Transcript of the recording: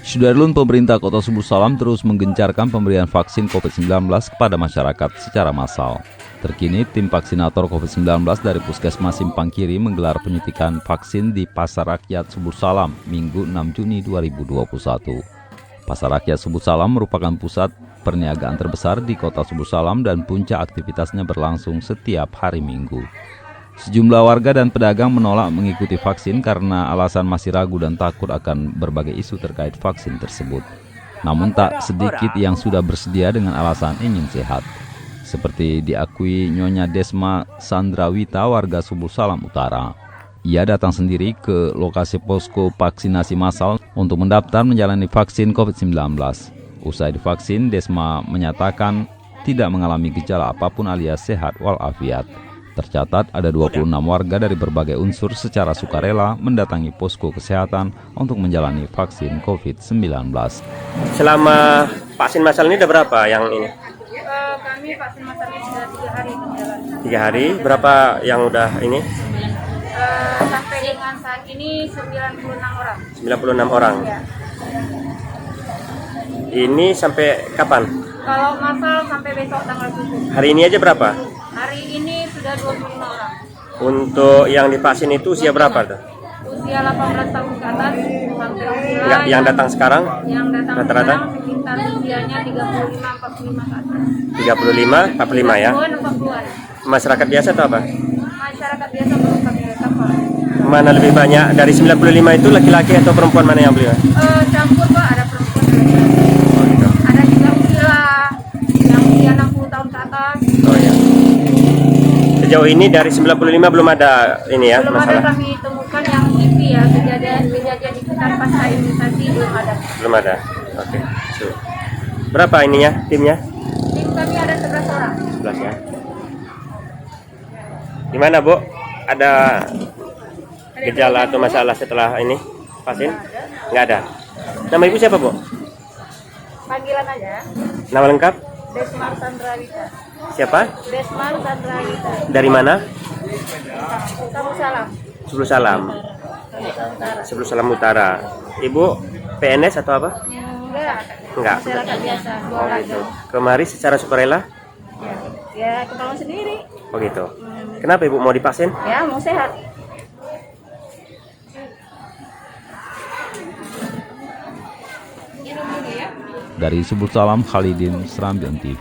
Sudarlun, pemerintah Kota Subur Salam terus menggencarkan pemberian vaksin COVID-19 kepada masyarakat secara massal. Terkini, tim vaksinator COVID-19 dari Puskesmas Simpang Kiri menggelar penyuntikan vaksin di Pasar Rakyat Subur Salam, Minggu 6 Juni 2021. Pasar Rakyat Subur Salam merupakan pusat perniagaan terbesar di Kota Subur Salam dan puncak aktivitasnya berlangsung setiap hari Minggu. Sejumlah warga dan pedagang menolak mengikuti vaksin karena alasan masih ragu dan takut akan berbagai isu terkait vaksin tersebut. Namun tak sedikit yang sudah bersedia dengan alasan ingin sehat. Seperti diakui Nyonya Desma Sandrawita, warga Subur Salam Utara. Ia datang sendiri ke lokasi posko vaksinasi massal untuk mendaftar menjalani vaksin COVID-19. Usai divaksin, Desma menyatakan tidak mengalami gejala apapun alias sehat walafiat. Tercatat ada 26 warga dari berbagai unsur secara sukarela mendatangi posko kesehatan untuk menjalani vaksin COVID-19. Selama vaksin massal ini ada berapa yang ini? Kami vaksin massal ini sudah 3 hari berjalan. 3 hari, berapa yang udah ini? Sampai dengan saat ini 96 orang. 96 orang. Ya. Ini sampai kapan? Kalau massal sampai besok tanggal 7. Hari ini aja berapa? Hari ini sudah 25 orang. Untuk yang divaksin itu usia berapa tuh? Usia 18 tahun ke atas sampai usia Enggak, yang datang sekarang? yang datang Rata-rata? sekarang sekitar usianya 35-45 ke atas. 35, 45 ya? 40-an. Masyarakat biasa atau apa? Masyarakat biasa belum kami cover. Mana lebih banyak? Dari 95 itu laki-laki atau perempuan mana yang beli? Campur Pak, ada perempuan dan laki-laki. Ada juga yang usia 60 tahun ke atas. Oh ya. Sejauh ini dari 95 belum ada ini ya Belum masalah. ada kami temukan yang kipi ya, kejadian ikutan pasca imunisasi belum ada. Belum ada. Oke. So. Berapa ininya timnya? Tim kami ada 11 orang. 11 ya. Gimana Bu? Ada gejala atau masalah setelah ini vaksin? Nggak ada. Nama Ibu siapa Bu? Panggilan aja. Nama lengkap? Desmar Sandrawita. Siapa? Desmar Sandrawita. Dari mana? Kamu salam. Subur Salam. Subur Salam Utara. Ibu PNS atau apa? Enggak. Masyarakat biasa. Oh gitu. Kemari secara sukarela? Ya, kemauan sendiri. Oh gitu. Kenapa Ibu mau divaksin? Ya, mau sehat. Dari Subur Salam, Khalidin, Serambion TV.